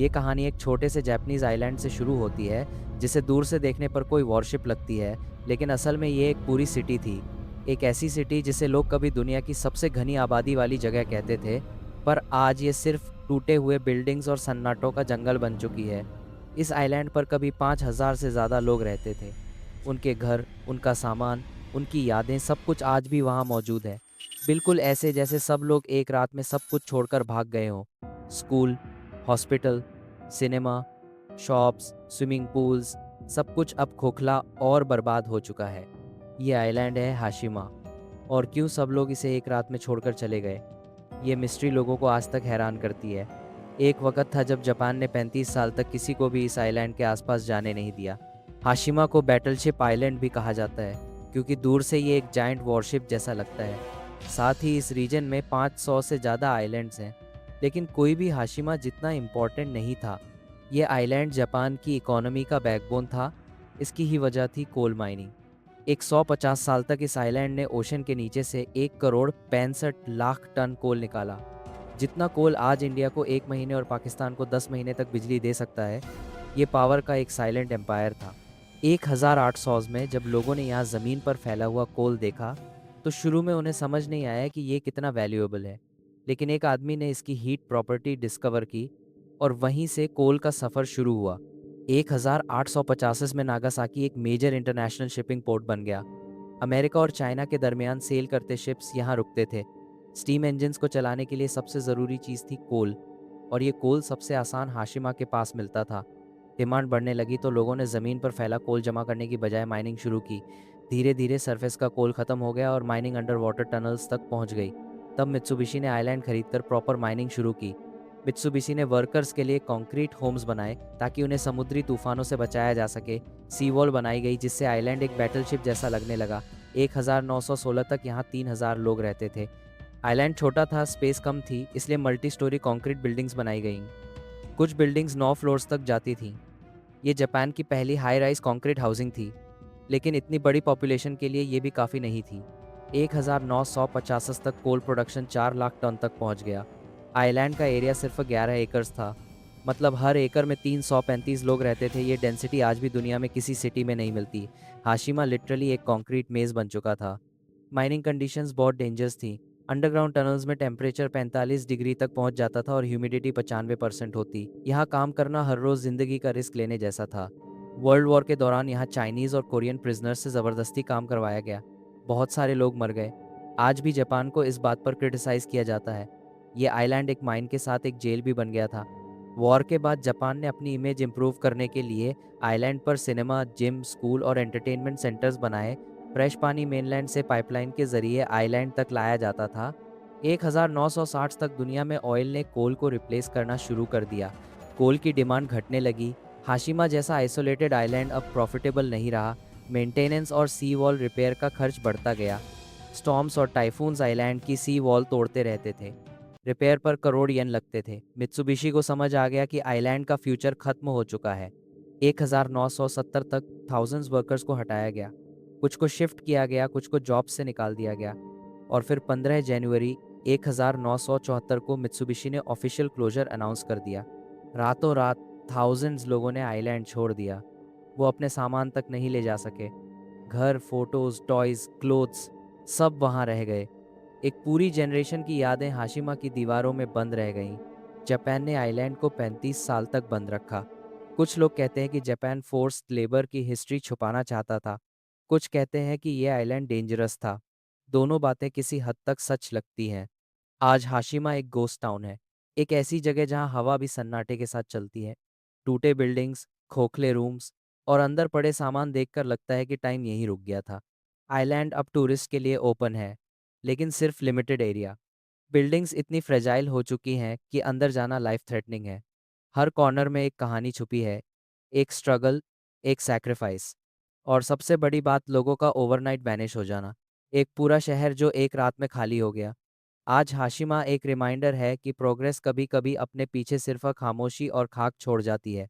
ये कहानी एक छोटे से जापानीज आइलैंड से शुरू होती है, जिसे दूर से देखने पर कोई वॉरशिप लगती है, लेकिन असल में ये एक पूरी सिटी थी। एक ऐसी सिटी जिसे लोग कभी दुनिया की सबसे घनी आबादी वाली जगह कहते थे, पर आज ये सिर्फ टूटे हुए बिल्डिंग्स और सन्नाटों का जंगल बन चुकी है। इस आइलैंड पर कभी 5,000 से ज़्यादा लोग रहते थे। उनके घर, उनका सामान, उनकी यादें, सब कुछ आज भी वहाँ मौजूद है। बिल्कुल ऐसे जैसे सब लोग एक रात में सब कुछ छोड़कर भाग गए हों। School, hospital, cinema, shops, swimming pools, सब कुछ अब खोखला और बर्बाद हो चुका है। ये आइलैंड है हाशिमा। और क्यों सब लोग इसे एक रात में छोड़कर चले गए, ये मिस्ट्री लोगों को आज तक हैरान करती है। एक वक्त था जब जापान ने 35 साल तक किसी को भी इस आइलैंड के आसपास जाने नहीं दिया। हाशिमा को बैटलशिप आइलैंड भी कहा जाता है, क्योंकि दूर से ये एक जायंट वॉरशिप जैसा लगता है। साथ ही इस रीजन में 500 से ज़्यादा आइलैंड्स हैं, लेकिन कोई भी हाशिमा जितना इम्पोर्टेंट नहीं था। ये आइलैंड जापान की इकोनॉमी का बैकबोन था। इसकी ही वजह थी कोल माइनिंग। 150 साल तक इस आइलैंड ने ओशन के नीचे से 1 करोड़ 65 लाख टन कोल निकाला। जितना कोल आज इंडिया को 1 महीने और पाकिस्तान को 10 महीने तक बिजली दे सकता है, ये पावर का एक साइलेंट एम्पायर था। 1800 में जब लोगों ने यहाँ ज़मीन पर फैला हुआ कोल देखा, तो शुरू में उन्हें समझ नहीं आया कि ये कितना वैल्यूएबल है। लेकिन एक आदमी ने इसकी हीट प्रॉपर्टी डिस्कवर की, और वहीं से कोल का सफ़र शुरू हुआ। 1885 में नागासाकी एक मेजर इंटरनेशनल शिपिंग पोर्ट बन गया। अमेरिका और चाइना के दरमियान सेल करते शिप्स यहाँ रुकते थे। स्टीम इंजन्स को चलाने के लिए सबसे ज़रूरी चीज़ थी कोल, और ये कोल सबसे आसान हाशिमा के पास मिलता था। डिमांड बढ़ने लगी तो लोगों ने ज़मीन पर फैला कोल जमा करने की बजाय माइनिंग शुरू की। धीरे धीरे सरफेस का कोल ख़त्म हो गया और माइनिंग अंडर वाटर टनल्स तक पहुंच गई। तब मित्सुबिशी ने आइलैंड खरीदकर प्रॉपर माइनिंग शुरू की। मित्सुबिशी ने वर्कर्स के लिए कंक्रीट होम्स बनाए ताकि उन्हें समुद्री तूफानों से बचाया जा सके। सी वॉल बनाई गई जिससे आइलैंड एक बैटलशिप जैसा लगने लगा। 1916 तक यहाँ 3,000 लोग रहते थे। आइलैंड छोटा था, स्पेस कम थी, इसलिए मल्टी स्टोरी कंक्रीट बिल्डिंग्स बनाई गईं। कुछ बिल्डिंग्स 9 फ्लोर्स तक जाती थीं। ये जापान की पहली हाई राइज कंक्रीट हाउसिंग थी, लेकिन इतनी बड़ी पॉपुलेशन के लिए ये भी काफ़ी नहीं थी। 1950 तक कोल प्रोडक्शन 4 लाख टन तक पहुंच गया। आइलैंड का एरिया सिर्फ 11 एकर्स था, मतलब हर एकड़ में 335 लोग रहते थे। ये डेंसिटी आज भी दुनिया में किसी सिटी में नहीं मिलती। हाशिमा लिटरली एक कंक्रीट मेज़ बन चुका था। माइनिंग कंडीशंस बहुत डेंजरस थी। अंडरग्राउंड टनल्स में टेम्परेचर 45 डिग्री तक पहुंच जाता था और ह्यूमिडिटी 95% होती। यहाँ काम करना हर रोज़ ज़िंदगी का रिस्क लेने जैसा था। वर्ल्ड वॉर के दौरान यहाँ चाइनीज़ और कोरियन प्रिजनर्स से ज़बरदस्ती काम करवाया गया। बहुत सारे लोग मर गए। आज भी जापान को इस बात पर क्रिटिसाइज़ किया जाता है। ये आइलैंड एक माइन के साथ एक जेल भी बन गया था। वॉर के बाद जापान ने अपनी इमेज इम्प्रूव करने के लिए आइलैंड पर सिनेमा, जिम, स्कूल और एंटरटेनमेंट सेंटर्स बनाए। फ्रेश पानी मेनलैंड से पाइपलाइन के जरिए आइलैंड तक लाया जाता था। 1960 तक दुनिया में ऑयल ने कोल को रिप्लेस करना शुरू कर दिया। कोल की डिमांड घटने लगी। हाशिमा जैसा आइसोलेटेड आइलैंड अब प्रॉफिटेबल नहीं रहा। मेंटेनेंस और सी वॉल रिपेयर का खर्च बढ़ता गया। स्टॉर्म्स और टाइफून्स आइलैंड की सी वॉल तोड़ते रहते थे। रिपेयर पर करोड़ येन लगते थे। मित्सुबिशी को समझ आ गया कि आइलैंड का फ्यूचर खत्म हो चुका है। 1970 तक थाउजेंड्स वर्कर्स को हटाया गया। कुछ को शिफ्ट किया गया, कुछ को जॉब से निकाल दिया गया। और फिर 15 जनवरी 1974 को मित्सुबिशी ने ऑफिशियल क्लोजर अनाउंस कर दिया। रातों रात थाउजेंड्स लोगों ने आइलैंड छोड़ दिया। वो अपने सामान तक नहीं ले जा सके। घर, फोटोज, टॉयज, क्लोथ्स, सब वहाँ रह गए। एक पूरी जनरेशन की यादें हाशिमा की दीवारों में बंद रह गईं। जापान ने आइलैंड को 35 साल तक बंद रखा। कुछ लोग कहते हैं कि जापान फोर्स्ड लेबर की हिस्ट्री छुपाना चाहता था। कुछ कहते हैं कि यह आइलैंड डेंजरस था। दोनों बातें किसी हद तक सच लगती हैं। आज हाशिमा एक गोस्ट टाउन है, एक ऐसी जगह जहां हवा भी सन्नाटे के साथ चलती है। टूटे बिल्डिंग्स, खोखले रूम्स और अंदर पड़े सामान देखकर लगता है कि टाइम यहीं रुक गया था। आइलैंड अब टूरिस्ट के लिए ओपन है, लेकिन सिर्फ लिमिटेड एरिया। बिल्डिंग्स इतनी फ्रेजाइल हो चुकी हैं कि अंदर जाना लाइफ थ्रेटनिंग है। हर कॉर्नर में एक कहानी छुपी है, एक स्ट्रगल, एक सैक्रिफाइस, और सबसे बड़ी बात, लोगों का ओवरनाइट वैनिश हो जाना। एक पूरा शहर जो एक रात में खाली हो गया। आज हाशिमा एक रिमाइंडर है कि प्रोग्रेस कभी कभी अपने पीछे सिर्फ खामोशी और खाक छोड़ जाती है।